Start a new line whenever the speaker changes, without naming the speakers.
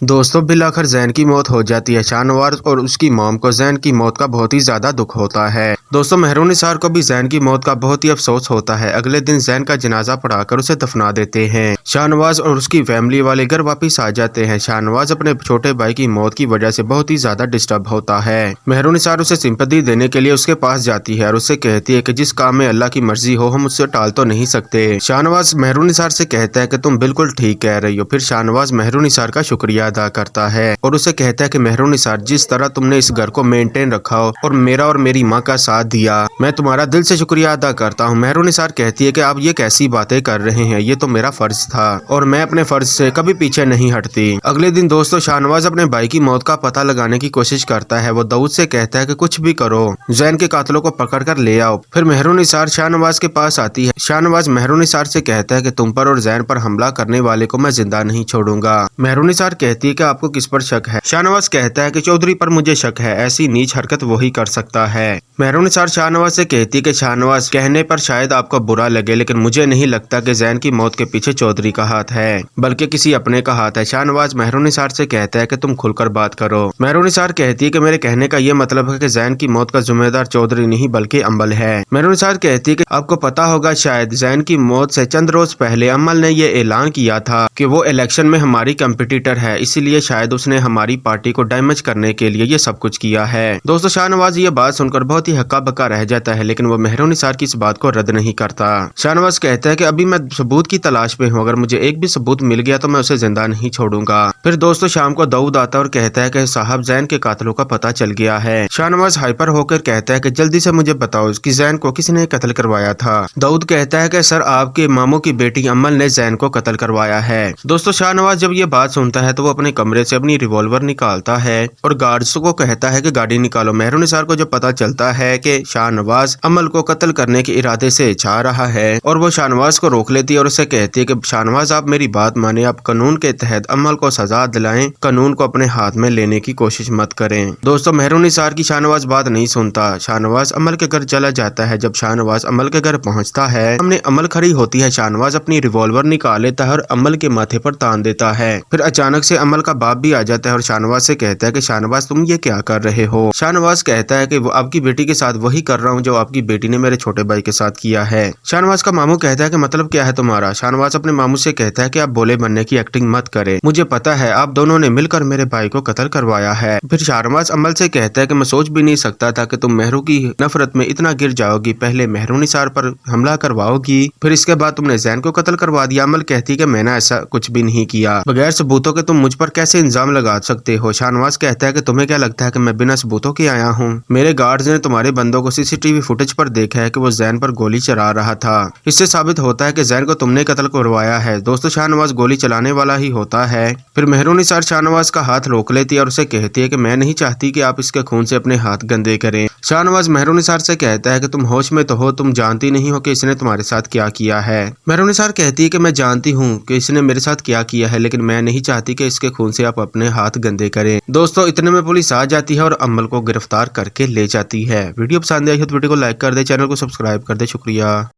दोस्तों बिलाखिर जैन की मौत हो जाती है। शाहनवाज और उसकी मॉम को जैन की मौत का बहुत ही ज्यादा दुख होता है। दोस्तों मेहरुनिसार को भी जैन की मौत का बहुत ही अफसोस होता है। अगले दिन जैन का जनाजा पढ़ाकर उसे दफना देते हैं। शाहनवाज और उसकी फैमिली वाले घर वापस आ जाते हैं। शाहनवाज अपने छोटे भाई की मौत की वजह से बहुत ही ज्यादा डिस्टर्ब होता है। मेहरुनिसार उसे सिंपैथी देने के लिए उसके पास जाती है और उससे कहती है कि जिस काम में अल्लाह की मर्जी हो हम उससे टाल तो नहीं सकते। शाहनवाज मेहरुनिसार से कहता है कि तुम बिल्कुल ठीक कह रही हो। फिर शाहनवाज मेहरुनिसार का शुक्रिया अदा करता है और उसे कहता है कि मेहरुनिसार जिस तरह तुमने इस घर को मेंटेन रखा हो और मेरा और मेरी माँ का साथ दिया, मैं तुम्हारा दिल से शुक्रिया अदा करता हूँ। मेहरुनिसार कहती है कि आप ये कैसी बातें कर रहे हैं, ये तो मेरा फर्ज था और मैं अपने फर्ज से कभी पीछे नहीं हटती। अगले दिन दोस्तों शाहनवाज अपने भाई की मौत का पता लगाने की कोशिश करता है। वो दाऊद से कहता है कि कुछ भी करो, जैन के कातलों को पकड़ कर ले आओ। फिर मेहरुनिसार शाहनवाज के पास आती है। शाहनवाज मेहरुनिसार से कहता है कि तुम पर और जैन पर हमला करने वाले को मैं जिंदा नहीं छोड़ूंगा। मेहरुनिसार कहती है कि आपको किस पर शक है? शाहनवाज कहता है कि चौधरी पर मुझे शक है, ऐसी नीच हरकत वही कर सकता है। मेहरुनिसार शाहनवाज से कहती है कि शाहनवाज कहने पर शायद आपको बुरा लगे, लेकिन मुझे नहीं लगता कि जैन की मौत के पीछे चौधरी का हाथ है, बल्कि किसी अपने का हाथ है। शाहनवाज मेहरुनिसार से कहता है कि तुम खुलकर बात करो। मेहरुनिसार कहती है कि मेरे कहने का ये मतलब है कि जैन की मौत का जिम्मेदार चौधरी नहीं बल्कि अम्बल है। मेहरुनिसार कहती है कि आपको पता होगा शायद जैन की मौत से चंद रोज पहले अम्बल ने ये ऐलान किया था कि वो इलेक्शन में हमारी कंपिटिटर है, इसीलिए शायद उसने हमारी पार्टी को डैमेज करने के लिए ये सब कुछ किया है। दोस्तों शाहनवाज ये बात सुनकर बहुत ही हक्का बक्का रह जाता है, लेकिन वो मेहरुनिसार की इस बात को रद्द नहीं करता। शाहनवाज कहता है कि अभी मैं सबूत की तलाश में हूँ, अगर मुझे एक भी सबूत मिल गया तो मैं उसे जिंदा नहीं छोड़ूंगा। फिर दोस्तों शाम को दाऊद आता है और कहता है कि साहब जैन के कातलों का पता चल गया है। शाहनवाज हाइपर होकर कहता है कि जल्दी से मुझे बताओ कि जैन को किसने कत्ल करवाया था। दाऊद कहता है कि सर आपके मामू की बेटी अम्मल ने जैन को कत्ल करवाया है। दोस्तों शाहनवाज जब ये बात सुनता है तो वो अपने कमरे से अपनी रिवॉल्वर निकालता है और गार्ड्स को कहता है कि गाड़ी निकालो। मेहरुनिसार को जब पता चलता है कि शाहनवाज अमल को कत्ल करने के इरादे से चाह रहा है और वो शाहनवाज को रोक लेती है और उसे कहती है कि शाहनवाज आप मेरी बात माने, आप कानून के तहत अमल को सजा दिलाएं, कानून को अपने हाथ में लेने की कोशिश मत करें। दोस्तों मेहरुनिसार की शाहनवाज बात नहीं सुनता। शाहनवाज अमल के घर चला जाता है। जब शाहनवाज अमल के घर पहुंचता है, हमने अमल खड़ी होती है। शाहनवाज अपनी रिवॉल्वर निकाल लेता है और अमल के माथे पर तान देता है। फिर अचानक से अमल का बाप भी आ जाता है और शाहनवाज से कहता है कि शाहनवाज तुम ये क्या कर रहे हो? शाहनवाज कहता है कि वो आपकी बेटी के साथ वही कर रहा हूँ जो आपकी बेटी ने मेरे छोटे भाई के साथ किया है। शाहनवाज का मामू कहता है कि मतलब क्या है तुम्हारा? शाहनवाज अपने मामू से कहता है कि आप भोले बनने की एक्टिंग मत करें, मुझे पता है आप दोनों ने मिलकर मेरे भाई को कत्ल करवाया है। फिर शाहनवाज अमल से कहता है कि मैं सोच भी नहीं सकता था कि तुम मेहरू की नफरत में इतना गिर जाओगी। पहले मेहरुनिसार पर हमला करवाओगी, फिर इसके बाद तुमने जैन को कत्ल करवा दिया। अमल कहती है कि मैंने ऐसा कुछ भी नहीं किया, बगैर सबूतों के तुम मुझ पर कैसे इल्जाम लगा सकते हो? शाहनवाज कहता है कि तुम्हें क्या लगता है कि मैं बिना सबूतों के आया हूँ? मेरे गार्ड्स ने तुम्हारे बंदों को सीसीटीवी फुटेज पर देखा है कि वो जैन पर गोली चला रहा था, इससे साबित होता है कि जैन को तुमने कत्ल करवाया है। दोस्तों शाहनवाज गोली चलाने वाला ही होता है। फिर मेहरुनिसार शाहनवाज का हाथ रोक लेती है और उसे कहती है कि मैं नहीं चाहती कि आप इसके खून से अपने हाथ गंदे करें। शाहनवाज मेहरुनिसार से कहता है कि तुम होश में तो हो, तुम जानती नहीं हो कि इसने तुम्हारे साथ क्या किया है। मेहरुनिसार कहती है कि मैं जानती हूँ कि इसने मेरे साथ क्या किया है, लेकिन मैं नहीं चाहती कि इसके खून से आप अपने हाथ गंदे करें। दोस्तों इतने में पुलिस आ जाती है और अम्मल को गिरफ्तार करके ले जाती है। वीडियो पसंद आई हो तो वीडियो को लाइक कर दे, चैनल को सब्सक्राइब कर दे। शुक्रिया।